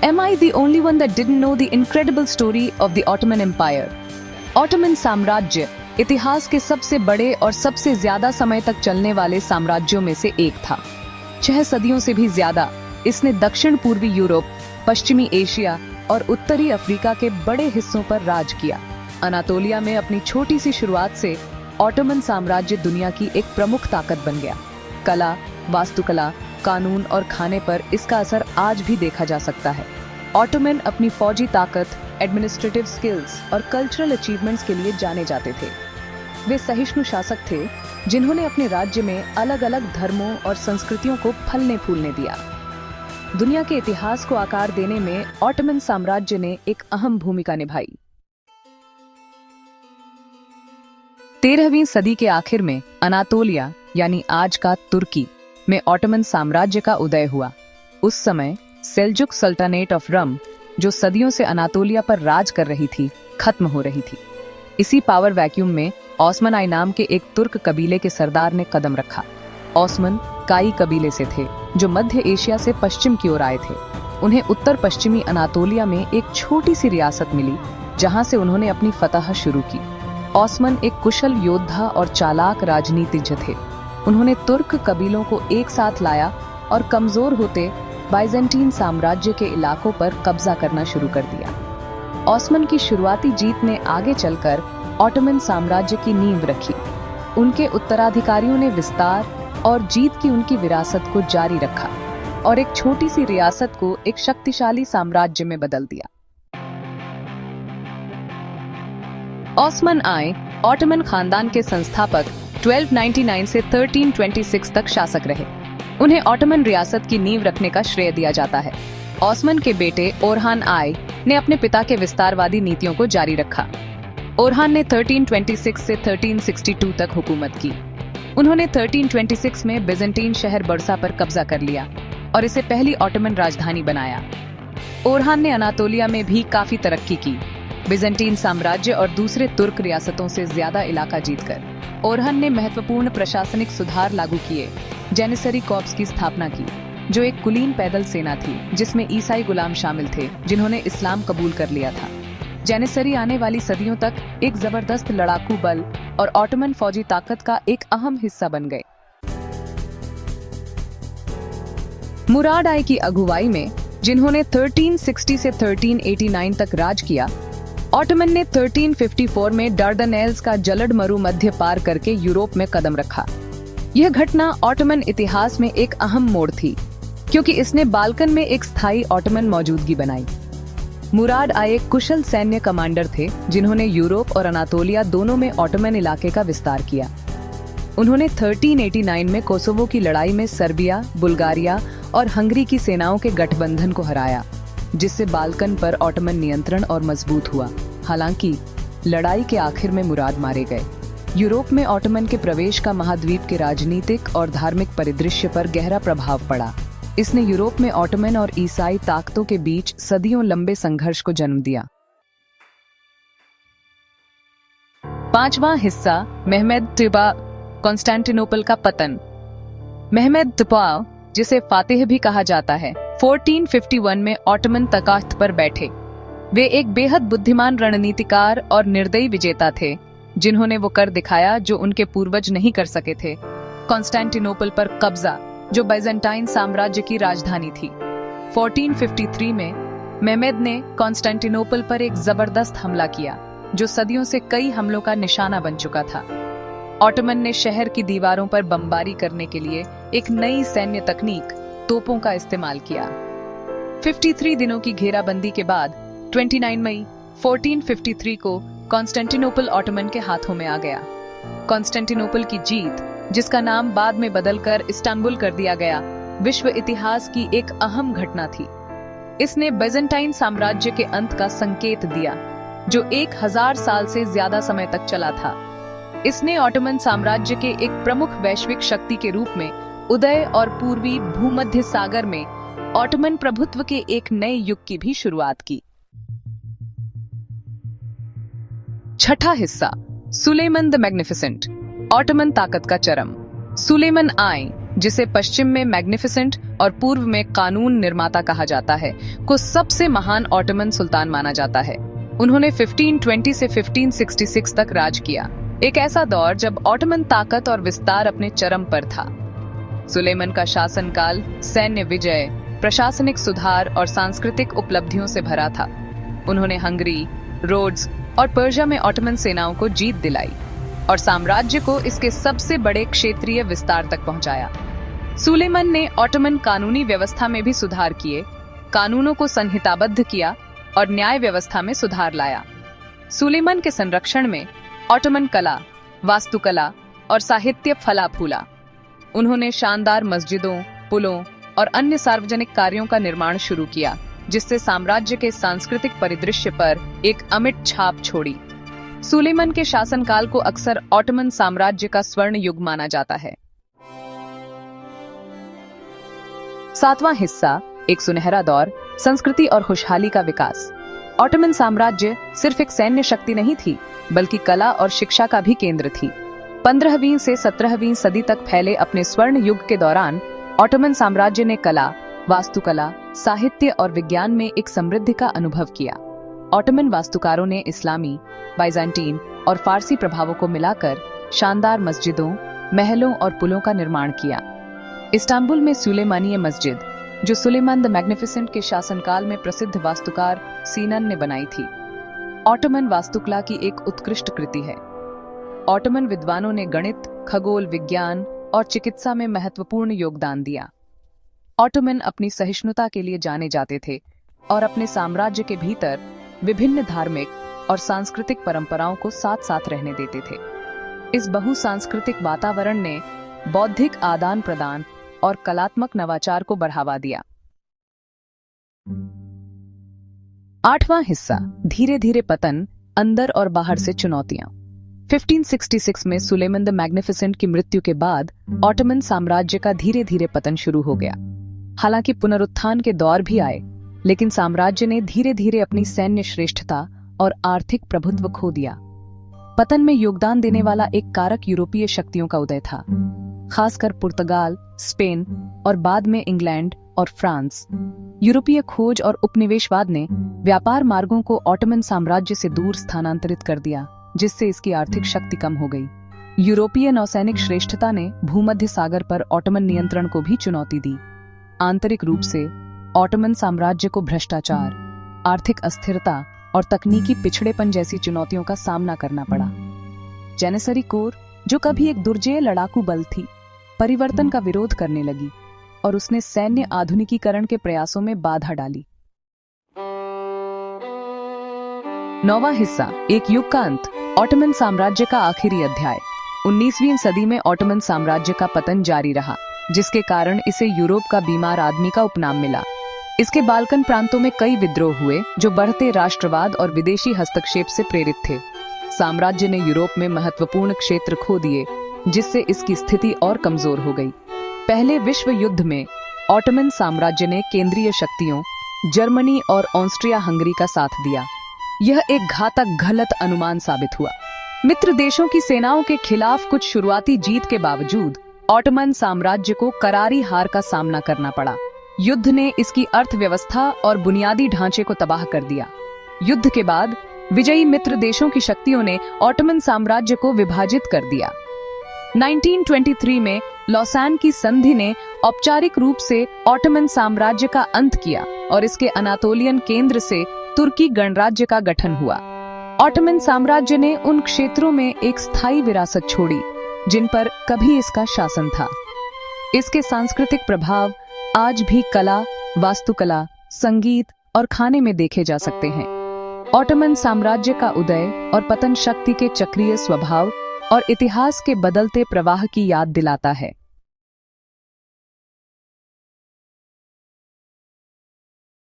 Am I the only one that didn't know the incredible story of the Ottoman Empire? Ottoman साम्राज्य इतिहास के सबसे बड़े और सबसे ज्यादा समय तक चलने वाले साम्राज्यों में से एक था। 6 सदियों से भी ज्यादा इसने दक्षिण पूर्वी यूरोप, पश्चिमी एशिया और उत्तरी अफ्रीका के बड़े हिस्सों पर राज किया। अनातोलिया में अपनी छोटी सी शुरुआत से ऑटोमन साम्राज्य दुनिया की एक प्रमुख ताकत बन गया। कला, वास्तुकला, कानून और खाने पर इसका असर आज भी देखा जा सकता है। ऑटोमन अपनी फौजी ताकत, एडमिनिस्ट्रेटिव स्किल्स और कल्चरल अचीवमेंट्स के लिए जाने जाते थे। वे सहिष्णु शासक थे जिन्होंने अपने राज्य में अलग अलग धर्मों और संस्कृतियों को फलने फूलने दिया। दुनिया के इतिहास को आकार देने में ऑटोमन साम्राज्य ने एक अहम भूमिका निभाई। 13वीं सदी के आखिर में अनातोलिया यानी आज का तुर्की में ऑटोमन साम्राज्य का उदय हुआ। उस समय सेल्जुक सल्तनत ऑफ रम, जो सदियों से अनातोलिया पर राज कर रही थी, खत्म हो रही थी। इसी पावर वैक्यूम में ओस्मन नाम के एक तुर्क कबीले के सरदार ने कदम रखा। ओस्मन काई कबीले से थे जो मध्य एशिया से पश्चिम की ओर आए थे। उन्हें उत्तर पश्चिमी अनातोलिया में एक छोटी सी रियासत मिली जहां से उन्होंने अपनी फतह शुरू की। ओस्मन एक कुशल योद्धा और चालाक राजनीतिज्ञ थे। उन्होंने तुर्क कबीलों को एक साथ लाया और कमजोर होते बाइजेंटीन साम्राज्य के इलाकों पर कब्जा करना शुरू कर दिया। ओस्मन की शुरुआती जीत ने आगे चलकर ऑटोमन साम्राज्य की नींव रखी। उनके उत्तराधिकारियों ने विस्तार और जीत की उनकी विरासत को जारी रखा और एक छोटी सी रियासत को एक शक्तिशाली साम्राज्य में बदल दिया। ओस्मन आए ऑटोमन खानदान के संस्थापक 1299 से 1326 तक शासक रहे। उन्हें ऑटोमन रियासत की नींव रखने का श्रेय दिया जाता है। ओस्मन के बेटे ओरहान आय ने अपने पिता के विस्तारवादी नीतियों को जारी रखा। ओरहान ने 1326 से 1362 तक हुकूमत की। उन्होंने 1326 में बिजेंटीन शहर बर्सा पर कब्जा कर लिया और इसे पहली ऑटोमन राजधानी बनाया। ओरहान ने अनातोलिया में भी काफी तरक्की की। बिजेंटीन साम्राज्य और दूसरे तुर्क रियासतों से ज्यादा इलाका जीतकर ओरहान ने महत्वपूर्ण प्रशासनिक सुधार लागू किए। जेनिसरी कॉर्प्स की स्थापना की, जो एक कुलीन पैदल सेना थी जिसमें ईसाई गुलाम शामिल थे जिन्होंने इस्लाम कबूल कर लिया था। जेनिसरी आने वाली सदियों तक एक जबरदस्त लड़ाकू बल और ऑटोमन फौजी ताकत का एक अहम हिस्सा बन गए। मुराद आई की अगुवाई में, जिन्होंने 1360 से 1389 तक राज किया, ऑटोमन ने 1354 में डार्डनेल्स का जलद मरुमध्य पार करके यूरोप में कदम रखा। यह घटना ऑटोमन इतिहास में एक अहम मोड़ थी क्योंकि इसने बाल्कन में एक स्थायी ऑटोमन मौजूदगी बनाई। मुराद आय एक कुशल सैन्य कमांडर थे जिन्होंने यूरोप और अनातोलिया दोनों में ऑटोमन इलाके का विस्तार किया। उन्होंने 1389 में कोसोवो की लड़ाई में सर्बिया, बुल्गारिया और हंगरी की सेनाओं के गठबंधन को हराया, जिससे बाल्कन पर ऑटोमन नियंत्रण और मजबूत हुआ। हालांकि लड़ाई के आखिर में मुराद मारे गए। यूरोप में ऑटोमन के प्रवेश का महाद्वीप के राजनीतिक और धार्मिक परिदृश्य पर गहरा प्रभाव पड़ा। इसने यूरोप में ऑटोमन और ईसाई ताकतों के बीच सदियों लंबे संघर्ष को जन्म दिया। 5वां हिस्सा, मेहमेद तिपा, कॉन्स्टेंटिनोपल का पतन। मेहमेद तिपा, जिसे फातेह भी कहा जाता है, 1451 में ऑटोमन तख्त पर बैठे। वे एक बेहद बुद्धिमान रणनीतिकार और निर्दयी विजेता थे जिन्होंने वो कर दिखाया जो उनके पूर्वज नहीं कर सके थे। कॉन्स्टेंटिनोपल पर कब्जा, जो बाइजेंटाइन साम्राज्य की राजधानी थी। 1453 में मेहमेद ने कॉन्स्टेंटिनोपल पर एक जबरदस्त हमला किया जो सदियों से कई हमलों का निशाना बन चुका था। ऑटोमन ने शहर की दीवारों पर बमबारी करने के लिए एक नई सैन्य तकनीक, तोपों का इस्तेमाल किया। 53 दिनों की घेराबंदी के बाद 29 मई 1453 को कॉन्स्टेंटिनोपल ऑटोमन के हाथों में आ गया। कॉन्स्टेंटिनोपल की जीत, जिसका नाम बाद में बदलकर इस्तांबुल कर दिया गया, विश्व इतिहास की एक अहम घटना थी। इसने बाइजेंटाइन साम्राज्य के अंत का संकेत दिया, जो 1000 साल से ज्यादा समय तक चला था। इसने ऑटोमन साम्राज्य के एक प्रमुख वैश्विक शक्ति के रूप में उदय और पूर्वी भूमध्य सागर में ऑटोमन प्रभुत्व के एक नए युग की भी शुरुआत की। 6ठा हिस्सा, सुलेमान द मैग्निफिसेंट, ऑटोमन ताकत का चरम। सुलेमान आय जिसे पश्चिम में मैग्निफिसेंट और पूर्व में कानून निर्माता कहा जाता है, को सबसे महान ऑटोमन सुल्तान माना जाता है। उन्होंने 1520 से 1566 तक राज किया, एक ऐसा दौर जब ऑटोमन ताकत और विस्तार अपने चरम पर था। सुलेमान का शासनकाल सैन्य विजय, प्रशासनिक सुधार और सांस्कृतिक उपलब्धियों से भरा था। उन्होंने हंगरी, रोड्स और पर्शिया में ऑटोमन सेनाओं को जीत दिलाई और साम्राज्य को इसके सबसे बड़े क्षेत्रीय विस्तार तक पहुंचाया। सुलेमान ने ऑटोमन कानूनी व्यवस्था में भी सुधार किए, कानूनों को संहिताबद्ध किया और न्याय व्यवस्था में सुधार लाया। सुलेमान के संरक्षण में ऑटोमन कला, वास्तुकला और साहित्य फला फूला। उन्होंने शानदार मस्जिदों, पुलों और अन्य सार्वजनिक कार्यों का निर्माण शुरू किया, जिससे साम्राज्य के सांस्कृतिक परिदृश्य पर एक अमिट छाप छोड़ी। सुलेमान के शासनकाल को अक्सर ऑटोमन साम्राज्य का स्वर्ण युग माना जाता है। सातवां हिस्सा, एक सुनहरा दौर, संस्कृति और खुशहाली का विकास। ऑटोमन साम्राज्य सिर्फ एक सैन्य शक्ति नहीं थी, बल्कि कला और शिक्षा का भी केंद्र थी। 15वीं से 17वीं सदी तक फैले अपने स्वर्ण युग के दौरान ऑटोमन साम्राज्य ने कला, वास्तुकला, साहित्य और विज्ञान में एक समृद्धि का अनुभव किया। ऑटोमन वास्तुकारों ने इस्लामी, बाइजेंटीन और फारसी प्रभावों को मिलाकर शानदार मस्जिदों, महलों और पुलों का निर्माण किया। इस्तांबुल में सुलेमानिया मस्जिद, जो सुलेमान द मैग्निफिसेंट के शासनकाल में प्रसिद्ध वास्तुकार सीनन ने बनाई थी, ऑटोमन वास्तुकला की एक उत्कृष्ट कृति है। ऑटोमन विद्वानों ने गणित, खगोल विज्ञान और चिकित्सा में महत्वपूर्ण योगदान दिया। ऑटोमन अपनी सहिष्णुता के लिए जाने जाते थे और अपने साम्राज्य के भीतर विभिन्न धार्मिक और सांस्कृतिक परंपराओं को साथ साथ रहने देते थे। इस बहुसांस्कृतिक वातावरण ने बौद्धिक आदान प्रदान और कलात्मक नवाचार को बढ़ावा दिया। आठवां हिस्सा, धीरे धीरे पतन, अंदर और बाहर से चुनौतियां। 1566 में सुलेमान द मैग्निफिसेंट की मृत्यु के बाद ऑटोमन साम्राज्य का धीरे धीरे पतन शुरू हो गया। हालांकि पुनरुत्थान के दौर भी आए, लेकिन साम्राज्य ने धीरे धीरे अपनी सैन्य श्रेष्ठता और आर्थिक प्रभुत्व खो दिया। पतन में योगदान देने वाला एक कारक यूरोपीय शक्तियों का उदय था, खासकर पुर्तगाल, स्पेन और बाद में इंग्लैंड और फ्रांस। यूरोपीय खोज और उपनिवेशवाद ने व्यापार मार्गों को ऑटोमन साम्राज्य से दूर स्थानांतरित कर दिया, जिससे इसकी आर्थिक शक्ति कम हो गई। यूरोपीय नौसैनिक श्रेष्ठता ने भूमध्य सागर पर ऑटोमन नियंत्रण को भी चुनौती दी। आंतरिक रूप से ऑटोमन साम्राज्य को भ्रष्टाचार, आर्थिक अस्थिरता और तकनीकी पिछड़ेपन जैसी चुनौतियों का सामना करना पड़ा। जेनिसरी कोर, जो कभी एक दुर्जेय लड़ाकू बल थी, परिवर्तन का विरोध करने लगी और उसने सैन्य आधुनिकीकरण के प्रयासों में बाधा डाली। नौवां हिस्सा, एक युग का अंत, ऑटोमन साम्राज्य का आखिरी अध्याय। 19वीं सदी में ऑटोमन साम्राज्य का पतन जारी रहा, जिसके कारण इसे यूरोप का बीमार आदमी का उपनाम मिला। इसके बाल्कन प्रांतों में कई विद्रोह हुए, जो बढ़ते राष्ट्रवाद और विदेशी हस्तक्षेप से प्रेरित थे। साम्राज्य ने यूरोप में महत्वपूर्ण क्षेत्र खो दिए, जिससे इसकी स्थिति और कमजोर हो गई। पहले विश्व युद्ध में ऑटोमन साम्राज्य ने केंद्रीय शक्तियों जर्मनी और ऑस्ट्रिया हंगरी का साथ दिया। यह एक घातक गलत अनुमान साबित हुआ। मित्र देशों की सेनाओं के खिलाफ कुछ शुरुआती जीत के बावजूद ऑटोमन साम्राज्य को करारी हार का सामना करना पड़ा। युद्ध ने इसकी अर्थव्यवस्था और बुनियादी ढांचे को तबाह कर दिया। युद्ध के बाद विजयी मित्र देशों की शक्तियों ने ऑटोमन साम्राज्य को विभाजित कर दिया। 1923 में लॉसान की संधि ने औपचारिक रूप से ऑटोमन साम्राज्य का अंत किया और इसके अनातोलियन केंद्र से तुर्की गणराज्य का गठन हुआ। ऑटोमन साम्राज्य ने उन क्षेत्रों में एक स्थायी विरासत छोड़ी जिन पर कभी इसका शासन था। इसके सांस्कृतिक प्रभाव आज भी कला, वास्तुकला, संगीत और खाने में देखे जा सकते हैं। ऑटोमन साम्राज्य का उदय और पतन शक्ति के चक्रीय स्वभाव और इतिहास के बदलते प्रवाह की याद दिलाता है।